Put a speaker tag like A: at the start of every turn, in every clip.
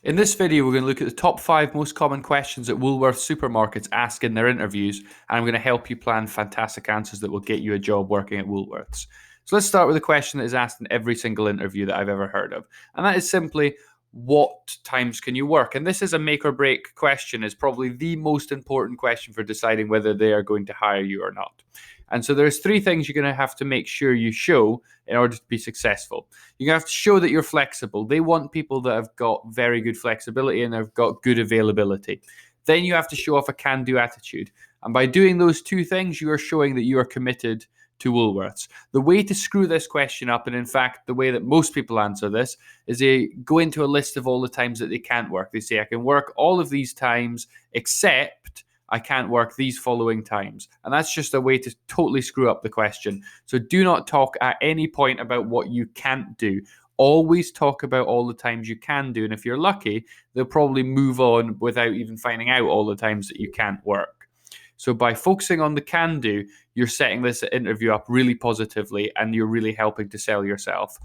A: In this video, we're going to look at the top 5 most common questions that Woolworths supermarkets ask in their interviews, and I'm going to help you plan fantastic answers that will get you a job working at Woolworths. So let's start with a question that is asked in every single interview that I've ever heard of, and that is simply, what times can you work? And this is a make or break question. It's probably the most important question for deciding whether they are going to hire you or not. And so there's 3 things you're going to have to make sure you show in order to be successful. You're going to have to show that you're flexible. They want people that have got very good flexibility and have got good availability. Then you have to show off a can-do attitude. And by doing those 2 things, you are showing that you are committed to Woolworths. The way to screw this question up, and in fact, the way that most people answer this, is they go into a list of all the times that they can't work. They say, I can work all of these times except I can't work these following times. And that's just a way to totally screw up the question. So do not talk at any point about what you can't do. Always talk about all the times you can do. And if you're lucky, they'll probably move on without even finding out all the times that you can't work. So by focusing on the can do, you're setting this interview up really positively and you're really helping to sell yourself.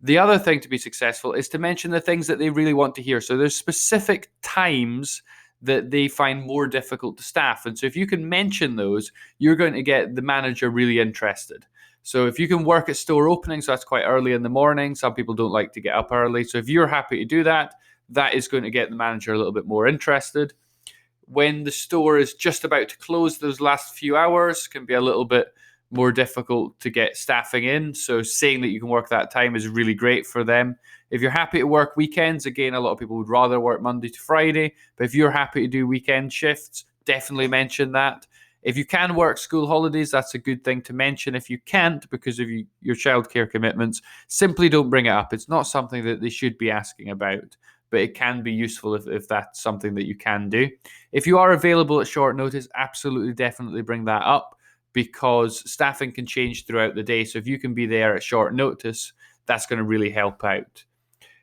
A: The other thing to be successful is to mention the things that they really want to hear. So there's specific times that they find more difficult to staff. And so if you can mention those, you're going to get the manager really interested. So if you can work at store opening, so that's quite early in the morning. Some people don't like to get up early. So if you're happy to do that, that is going to get the manager a little bit more interested. When the store is just about to close, those last few hours can be a little bit more difficult to get staffing in. So saying that you can work that time is really great for them. If you're happy to work weekends, again, a lot of people would rather work Monday to Friday, but if you're happy to do weekend shifts, definitely mention that. If you can work school holidays, that's a good thing to mention. If you can't, because of your childcare commitments, simply don't bring it up. It's not something that they should be asking about, but it can be useful if that's something that you can do. If you are available at short notice, absolutely, definitely bring that up, because staffing can change throughout the day. So if you can be there at short notice, that's going to really help out.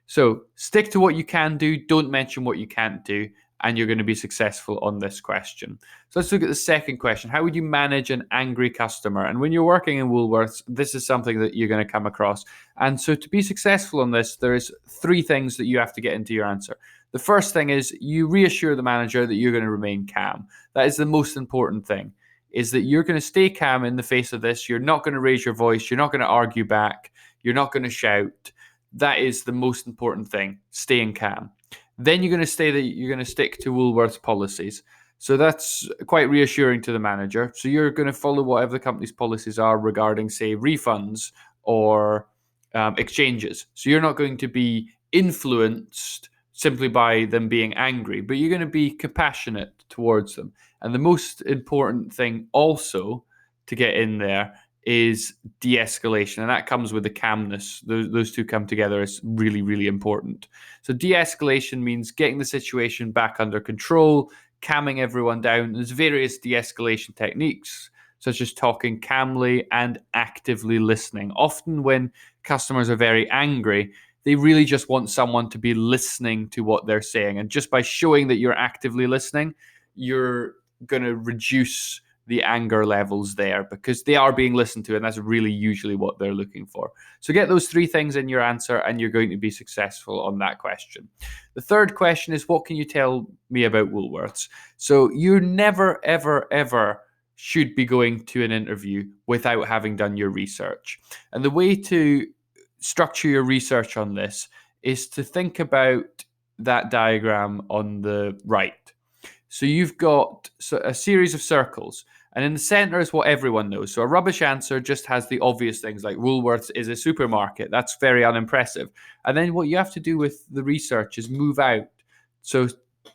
A: So stick to what you can do, don't mention what you can't do, and you're going to be successful on this question. So let's look at the second question. How would you manage an angry customer? And when you're working in Woolworths, this is something that you're going to come across. And so to be successful on this, there's 3 things that you have to get into your answer. The first thing is you reassure the manager that you're going to remain calm. That is the most important thing, is that you're going to stay calm in the face of this. You're not going to raise your voice. You're not going to argue back. You're not going to shout. That is the most important thing, staying calm. Then you're going to say that you're going to stick to Woolworths policies. So that's quite reassuring to the manager. So you're going to follow whatever the company's policies are regarding, say, refunds or exchanges. So you're not going to be influenced simply by them being angry, but you're going to be compassionate towards them. And the most important thing also to get in there is de-escalation, and that comes with the calmness. Those 2 come together is really, really important. So de-escalation means getting the situation back under control, calming everyone down. There's various de-escalation techniques, such as talking calmly and actively listening. Often when customers are very angry, they really just want someone to be listening to what they're saying. And just by showing that you're actively listening, you're going to reduce the anger levels there, because they are being listened to, and that's really usually what they're looking for. So get those 3 things in your answer and you're going to be successful on that question. The third question is, what can you tell me about Woolworths? So you never, ever, ever should be going to an interview without having done your research. And the way to structure your research on this is to think about that diagram on the right. So you've got a series of circles, and in the center is what everyone knows. So a rubbish answer just has the obvious things like Woolworths is a supermarket. That's very unimpressive. And then what you have to do with the research is move out. So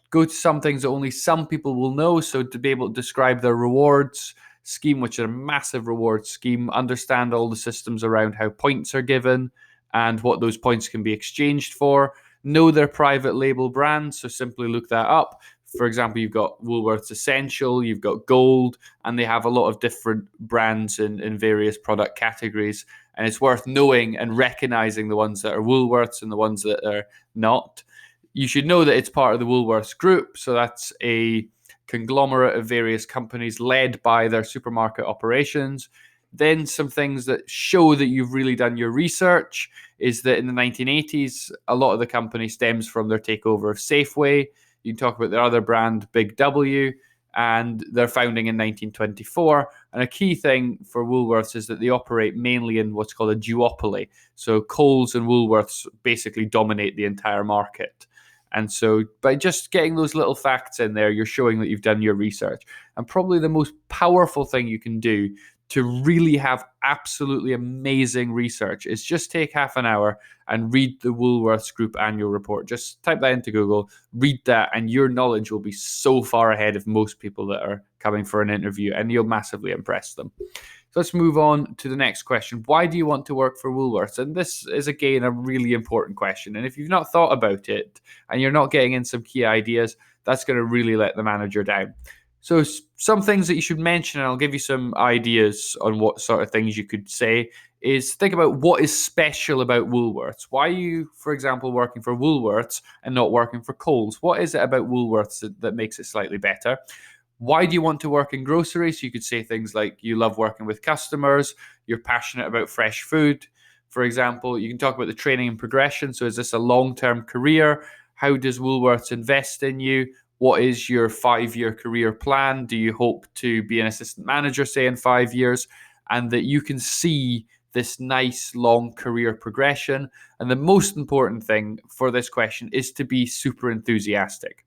A: go to some things that only some people will know. So to be able to describe their rewards scheme, which is a massive reward scheme, understand all the systems around how points are given and what those points can be exchanged for. Know their private label brands, so simply look that up. For example, you've got Woolworths Essential, you've got Gold, and they have a lot of different brands in various product categories. And it's worth knowing and recognizing the ones that are Woolworths and the ones that are not. You should know that it's part of the Woolworths Group. So that's a conglomerate of various companies led by their supermarket operations. Then some things that show that you've really done your research is that in the 1980s, a lot of the company stems from their takeover of Safeway. You can talk about their other brand, Big W, and their founding in 1924. And a key thing for Woolworths is that they operate mainly in what's called a duopoly. So Coles and Woolworths basically dominate the entire market. And so by just getting those little facts in there, you're showing that you've done your research. And probably the most powerful thing you can do to really have absolutely amazing research is just take half an hour and read the Woolworths Group annual report. Just type that into Google, read that, and your knowledge will be so far ahead of most people that are coming for an interview, and you'll massively impress them. So let's move on to the next question. Why do you want to work for Woolworths? And this is, again, a really important question. And if you've not thought about it and you're not getting in some key ideas, that's going to really let the manager down. So some things that you should mention, and I'll give you some ideas on what sort of things you could say, is think about what is special about Woolworths. Why are you, for example, working for Woolworths and not working for Coles? What is it about Woolworths that makes it slightly better? Why do you want to work in groceries? So you could say things like you love working with customers, you're passionate about fresh food. For example, you can talk about the training and progression. So is this a long-term career? How does Woolworths invest in you? What is your 5-year career plan? Do you hope to be an assistant manager, say, in 5 years? And that you can see this nice long career progression. And the most important thing for this question is to be super enthusiastic.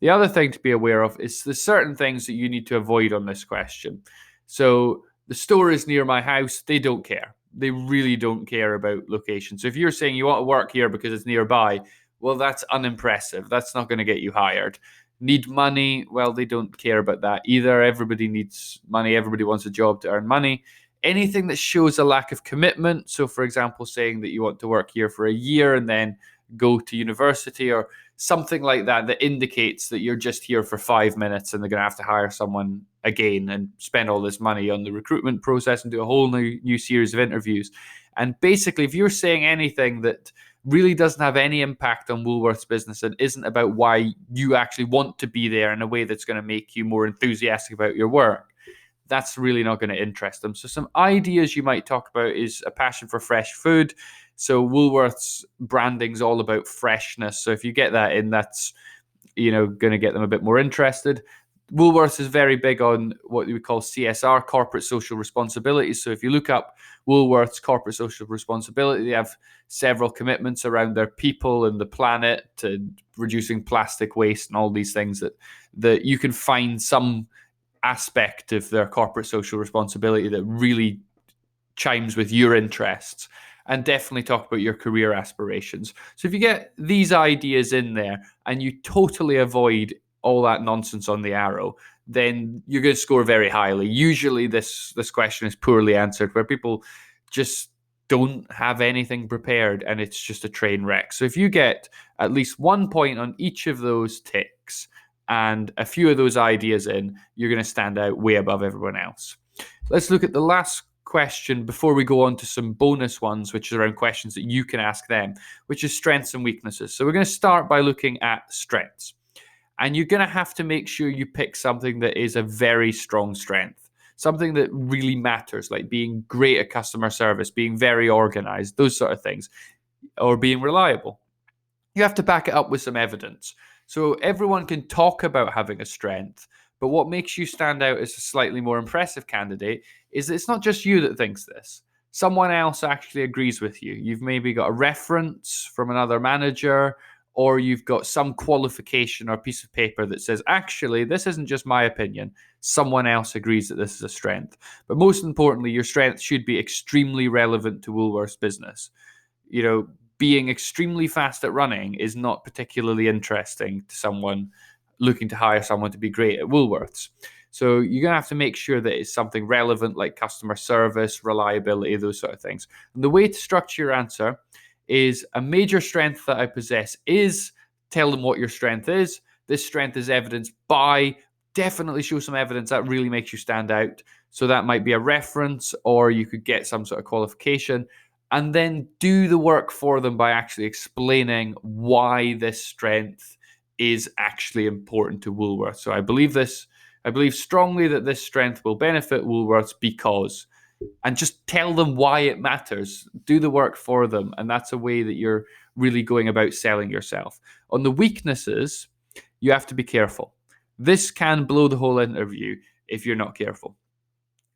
A: The other thing to be aware of is there's certain things that you need to avoid on this question. So the store is near my house. They don't care. They really don't care about location. So if you're saying you want to work here because it's nearby, well, that's unimpressive. That's not going to get you hired. Need money? Well, they don't care about that either. Everybody needs money. Everybody wants a job to earn money. Anything that shows a lack of commitment. So, for example, saying that you want to work here for a year and then go to university or something like that, that indicates that you're just here for 5 minutes and they're going to have to hire someone again and spend all this money on the recruitment process and do a whole new series of interviews. And basically, if you're saying anything that really doesn't have any impact on Woolworths business and isn't about why you actually want to be there in a way that's going to make you more enthusiastic about your work, that's really not going to interest them. So some ideas you might talk about is a passion for fresh food. So Woolworths branding is all about freshness. So if you get that in, that's going to get them a bit more interested. Woolworths is very big on what we call CSR, corporate social responsibility. So if you look up Woolworths corporate social responsibility, they have several commitments around their people and the planet, to reducing plastic waste and all these things that you can find some aspect of their corporate social responsibility that really chimes with your interests. And definitely talk about your career aspirations. So if you get these ideas in there and you totally avoid all that nonsense on the arrow, then you're going to score very highly. Usually this question is poorly answered, where people just don't have anything prepared and it's just a train wreck. So if you get at least 1 point on each of those ticks and a few of those ideas in, you're going to stand out way above everyone else. Let's look at the last question before we go on to some bonus ones, which is around questions that you can ask them, which is strengths and weaknesses. So we're going to start by looking at strengths. And you're going to have to make sure you pick something that is a very strong strength, something that really matters, like being great at customer service, being very organized, those sort of things, or being reliable. You have to back it up with some evidence. So everyone can talk about having a strength, but what makes you stand out as a slightly more impressive candidate is that it's not just you that thinks this. Someone else actually agrees with you. You've maybe got a reference from another manager, or you've got some qualification or piece of paper that says, actually, this isn't just my opinion. Someone else agrees that this is a strength. But most importantly, your strength should be extremely relevant to Woolworths business. Being extremely fast at running is not particularly interesting to someone looking to hire someone to be great at Woolworths. So you're going to have to make sure that it's something relevant, like customer service, reliability, those sort of things. And the way to structure your answer is a major strength that I possess is, tell them what your strength is. This strength is evidenced by, definitely show some evidence that really makes you stand out. So that might be a reference, or you could get some sort of qualification, and then do the work for them by actually explaining why this strength is actually important to Woolworths. So I believe strongly that this strength will benefit Woolworths because, and just tell them why it matters. Do the work for them. And that's a way that you're really going about selling yourself. On the weaknesses, you have to be careful. This can blow the whole interview if you're not careful.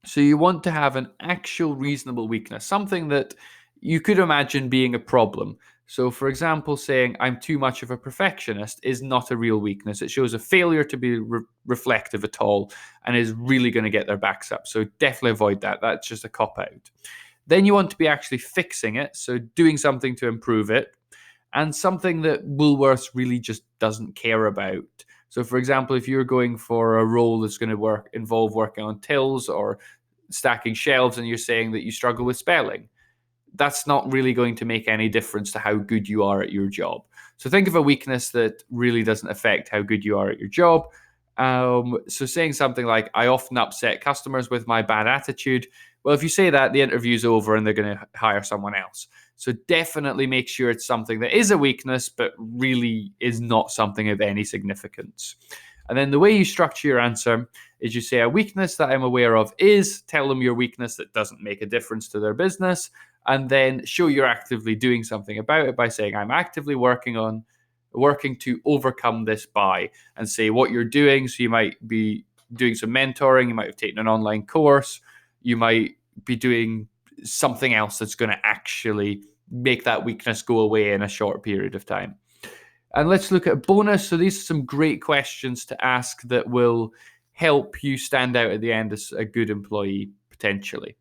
A: So you want to have an actual reasonable weakness, something that you could imagine being a problem. So, for example, saying I'm too much of a perfectionist is not a real weakness. It shows a failure to be reflective at all and is really going to get their backs up. So, definitely avoid that. That's just a cop out. Then you want to be actually fixing it. So, doing something to improve it and something that Woolworths really just doesn't care about. So, for example, if you're going for a role that's going to involve working on tills or stacking shelves, and you're saying that you struggle with spelling, that's not really going to make any difference to how good you are at your job. So think of a weakness that really doesn't affect how good you are at your job. So saying something like, I often upset customers with my bad attitude. Well, if you say that, the interview's over and they're going to hire someone else. So definitely make sure it's something that is a weakness, but really is not something of any significance. And then the way you structure your answer is you say, a weakness that I'm aware of is, tell them your weakness that doesn't make a difference to their business, and then show you're actively doing something about it by saying, I'm actively working to overcome this by, and say what you're doing. So you might be doing some mentoring, you might have taken an online course, you might be doing something else that's going to actually make that weakness go away in a short period of time. And let's look at bonus. So these are some great questions to ask that will help you stand out at the end as a good employee, potentially.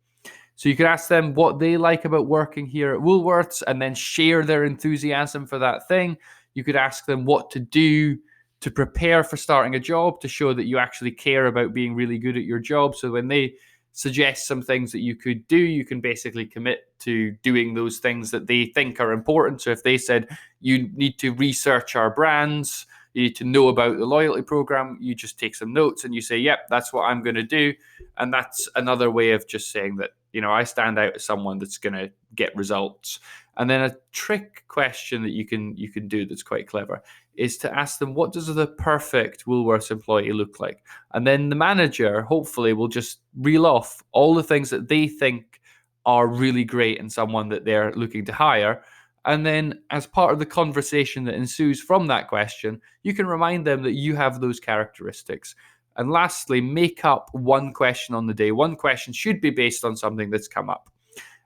A: So you could ask them what they like about working here at Woolworths and then share their enthusiasm for that thing. You could ask them what to do to prepare for starting a job to show that you actually care about being really good at your job. So when they suggest some things that you could do, you can basically commit to doing those things that they think are important. So if they said you need to research our brands, you need to know about the loyalty program, you just take some notes and you say, yep, that's what I'm going to do. And that's another way of just saying that, I stand out as someone that's going to get results. And then a trick question that you can do that's quite clever is to ask them, what does the perfect Woolworths employee look like? And then the manager hopefully will just reel off all the things that they think are really great in someone that they're looking to hire. And then as part of the conversation that ensues from that question, you can remind them that you have those characteristics. And lastly, make up one question on the day. One question should be based on something that's come up.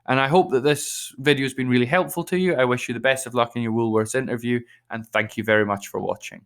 A: And I hope that this video has been really helpful to you. I wish you the best of luck in your Woolworths interview, and thank you very much for watching.